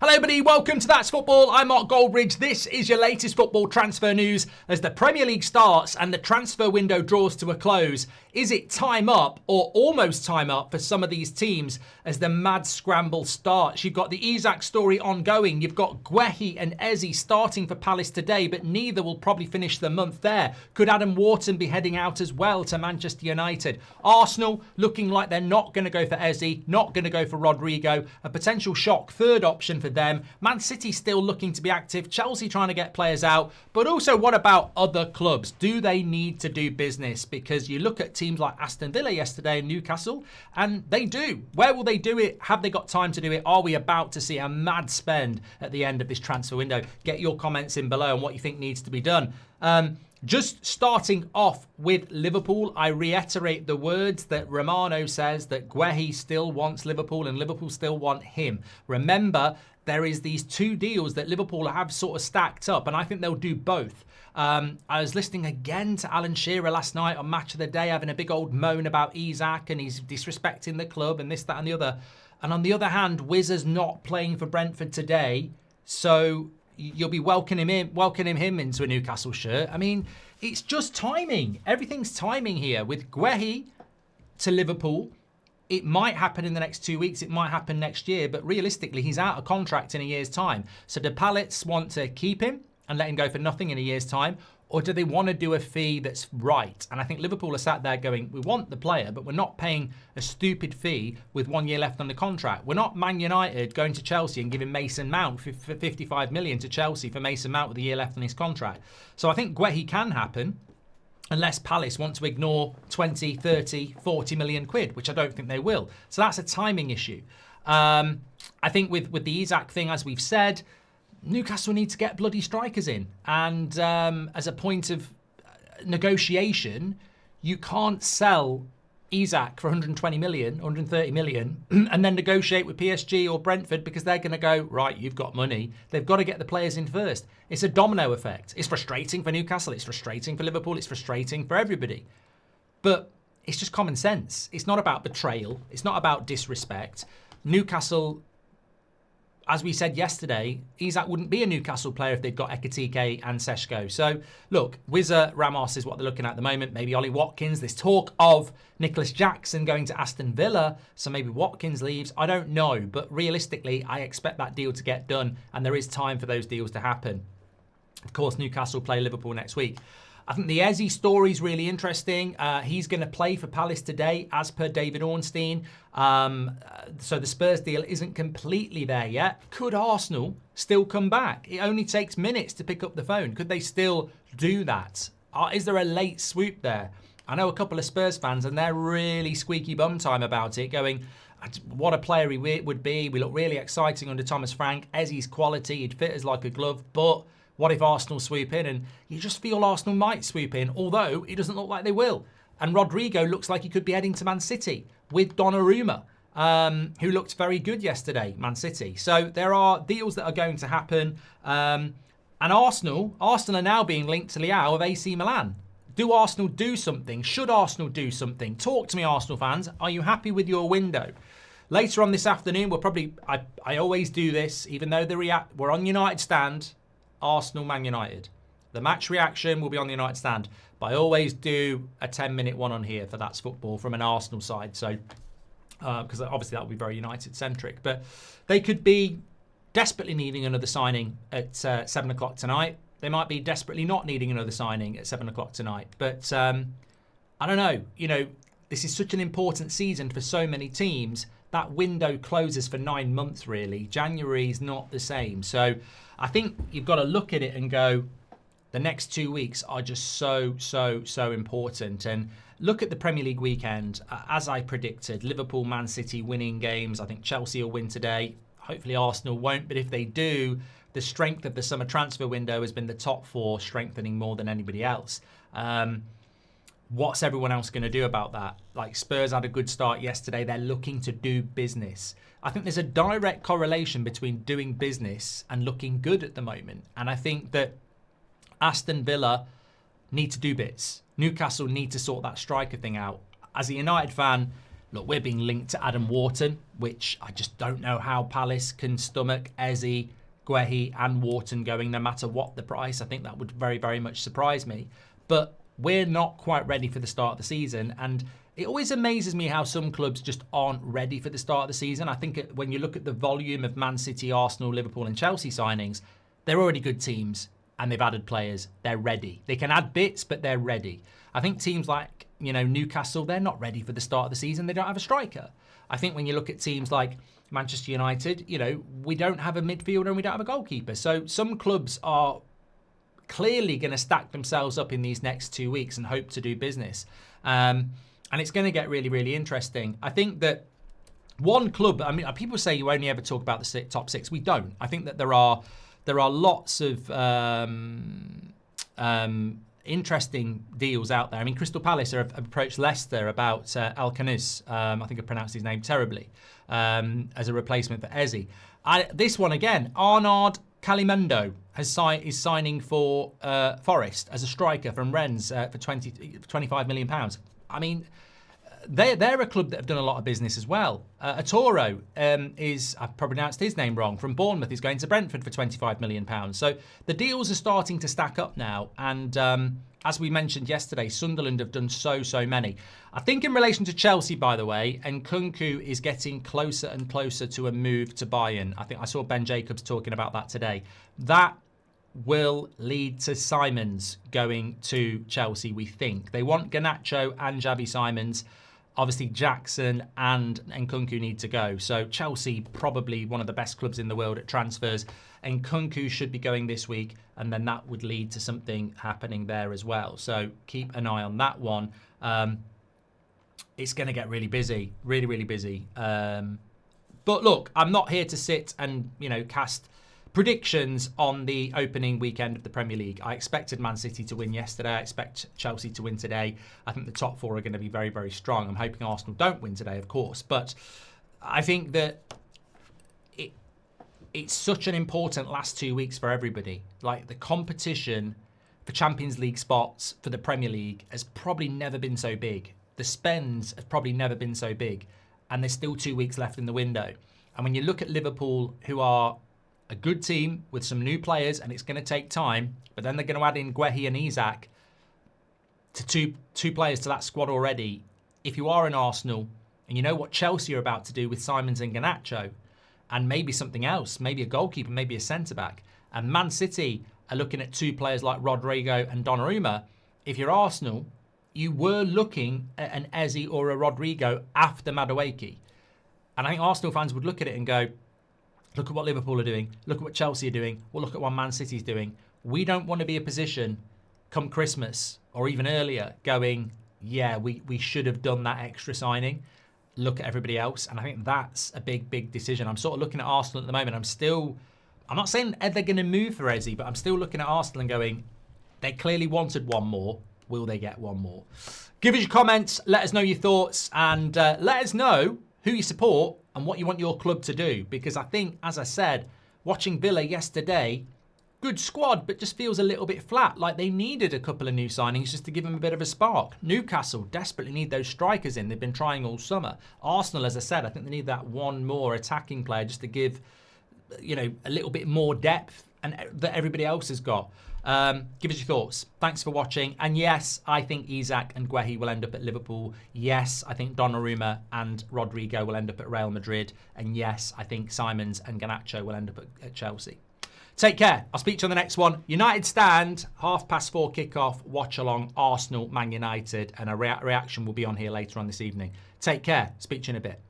Hello everybody, welcome to That's Football. I'm Mark Goldbridge. This is your latest football transfer news as the Premier League starts and the transfer window draws to a close. Is it time up or almost time up for some of these teams as the mad scramble starts? You've got the Isak story ongoing. You've got Guehi and Eze starting for Palace today, but neither will probably finish the month there. Could Adam Wharton be heading out as well to Manchester United? Arsenal looking like they're not going to go for Eze, not going to go for Rodrigo. A potential shock third option for them. Man City still looking to be active. Chelsea trying to get players out. But also, what about other clubs? Do they need to do business? Because you look at teams like Aston Villa yesterday and Newcastle, and they do. Where will they do it? Have they got time to do it? Are we about to see a mad spend at the end of this transfer window? Get your comments in below on what you think needs to be done. Just starting off with Liverpool, I reiterate the words that Romano says that Guehi still wants Liverpool and Liverpool still want him. Remember, there is these two deals that Liverpool have sort of stacked up, and I think they'll do both. I was listening again to Alan Shearer last night on Match of the Day, having a big old moan about Isak and he's disrespecting the club and this, that and the other. And on the other hand, Wizard's not playing for Brentford today, so you'll be welcoming him into a Newcastle shirt. I mean, it's just timing. Everything's timing here. With Guehi to Liverpool, it might happen in the next 2 weeks. It might happen next year. But realistically, he's out of contract in a year's time. So do Palace want to keep him and let him go for nothing in a year's time? Or do they want to do a fee that's right? And I think Liverpool are sat there going, we want the player, but we're not paying a stupid fee with 1 year left on the contract. We're not Man United going to Chelsea and giving Mason Mount for 55 million to Chelsea for Mason Mount with a year left on his contract. So I think Guehi can happen unless Palace want to ignore 20, 30, 40 million quid, which I don't think they will. So that's a timing issue. I think with the Isak thing, as we've said, Newcastle need to get bloody strikers in. And as a point of negotiation, you can't sell Isak for 120 million, 130 million, and then negotiate with PSG or Brentford because they're going to go, right, you've got money. They've got to get the players in first. It's a domino effect. It's frustrating for Newcastle. It's frustrating for Liverpool. It's frustrating for everybody. But it's just common sense. It's not about betrayal. It's not about disrespect. Newcastle, as we said yesterday, Isak wouldn't be a Newcastle player if they'd got Ekitike and Seshko. So, look, Wizard, Ramos is what they're looking at the moment. Maybe Ollie Watkins. There's talk of Nicholas Jackson going to Aston Villa. So maybe Watkins leaves. I don't know. But realistically, I expect that deal to get done. And there is time for those deals to happen. Of course, Newcastle play Liverpool next week. I think the Eze story is really interesting. He's going to play for Palace today, as per David Ornstein. So the Spurs deal isn't completely there yet. Could Arsenal still come back? It only takes minutes to pick up the phone. Could they still do that? Is there a late swoop there? I know a couple of Spurs fans, and they're really squeaky bum time about it, going, what a player he would be. We look really exciting under Thomas Frank. Eze's quality, he'd fit us like a glove, but what if Arsenal swoop in? And you just feel Arsenal might swoop in, although it doesn't look like they will. And Rodrigo looks like he could be heading to Man City with Donnarumma, who looked very good yesterday, Man City. So there are deals that are going to happen. And Arsenal are now being linked to Leao of AC Milan. Do Arsenal do something? Should Arsenal do something? Talk to me, Arsenal fans. Are you happy with your window? Later on this afternoon, we'll probably, I always do this, even though we're on United Stand, Arsenal, Man United. The match reaction will be on the United Stand. But I always do a 10-minute one on here for That's Football from an Arsenal side. So, because obviously that will be very United-centric. But they could be desperately needing another signing at 7 o'clock tonight. They might be desperately not needing another signing at 7 o'clock tonight. But I don't know. You know, this is such an important season for so many teams. That window closes for 9 months, really. January is not the same. So I think you've got to look at it and go, the next 2 weeks are just so important. And look at the Premier League weekend. As I predicted, Liverpool, Man City winning games. I think Chelsea will win today. Hopefully Arsenal won't. But if they do, the strength of the summer transfer window has been the top four, strengthening more than anybody else. What's everyone else going to do about that? Like Spurs had a good start yesterday. They're looking to do business. I think there's a direct correlation between doing business and looking good at the moment. And I think that Aston Villa need to do bits. Newcastle need to sort that striker thing out. As a United fan, Look, we're being linked to Adam Wharton, which I just don't know how Palace can stomach Eze, Guehi and Wharton going no matter what the price. I think that would very, very much surprise me. But we're not quite ready for the start of the season. And it always amazes me how some clubs just aren't ready for the start of the season. I think when you look at the volume of Man City, Arsenal, Liverpool and Chelsea signings, they're already good teams and they've added players. They're ready. They can add bits, but they're ready. I think teams like, Newcastle, they're not ready for the start of the season. They don't have a striker. I think when you look at teams like Manchester United, we don't have a midfielder and we don't have a goalkeeper. So some clubs are clearly going to stack themselves up in these next 2 weeks and hope to do business. And it's going to get really, really interesting. I think that one club, people say you only ever talk about the top six. We don't. I think that there are lots of interesting deals out there. Crystal Palace have approached Leicester about Al Khanis. I think I pronounced his name terribly, as a replacement for Eze. This one again, Arnaud Calimundo is signing for Forest as a striker from Rennes for £25 million. They're a club that have done a lot of business as well. Atoro I've probably pronounced his name wrong, from Bournemouth. He's going to Brentford for £25 million. So the deals are starting to stack up now. And as we mentioned yesterday, Sunderland have done so many. I think in relation to Chelsea, by the way, Nkunku is getting closer and closer to a move to Bayern. I think I saw Ben Jacobs talking about that today. That will lead to Simons going to Chelsea, we think. They want Garnacho and Xavi Simons. Obviously, Jackson and Nkunku need to go. So Chelsea, probably one of the best clubs in the world at transfers. Nkunku should be going this week, and then that would lead to something happening there as well. So keep an eye on that one. It's going to get really busy, really, really busy. But look, I'm not here to sit and, cast predictions on the opening weekend of the Premier League. I expected Man City to win yesterday. I expect Chelsea to win today. I think the top four are going to be very, very strong. I'm hoping Arsenal don't win today, of course. But I think that it's such an important last 2 weeks for everybody. Like, the competition for Champions League spots for the Premier League has probably never been so big. The spends have probably never been so big. And there's still 2 weeks left in the window. And when you look at Liverpool, who are a good team with some new players, and it's going to take time, but then they're going to add in Guehi and Isak to two players to that squad already. If you are an Arsenal and you know what Chelsea are about to do with Simons and Garnacho, and maybe something else, maybe a goalkeeper, maybe a centre-back, and Man City are looking at two players like Rodrigo and Donnarumma, if you're Arsenal, you were looking at an Eze or a Rodrigo after Madueke. And I think Arsenal fans would look at it and go, look at what Liverpool are doing. Look at what Chelsea are doing. Well, look at what Man City's doing. We don't want to be in a position come Christmas or even earlier going, yeah, we should have done that extra signing. Look at everybody else. And I think that's a big, big decision. I'm sort of looking at Arsenal at the moment. I'm not saying they're going to move for Eze, but I'm still looking at Arsenal and going, they clearly wanted one more. Will they get one more? Give us your comments. Let us know your thoughts. And let us know who you support and what you want your club to do. Because I think, as I said, watching Villa yesterday, good squad, but just feels a little bit flat. Like they needed a couple of new signings just to give them a bit of a spark. Newcastle desperately need those strikers in. They've been trying all summer. Arsenal, as I said, I think they need that one more attacking player just to give, a little bit more depth and that everybody else has got. Give us your thoughts. Thanks for watching. And yes, I think Isak and Guehi will end up at Liverpool. Yes, I think Donnarumma and Rodrigo will end up at Real Madrid. And yes, I think Simons and Garnacho will end up at Chelsea. Take care. I'll speak to you on the next one. United stand, 4:30 kickoff, watch along Arsenal, Man United, and a reaction will be on here later on this evening. Take care. Speak to you in a bit.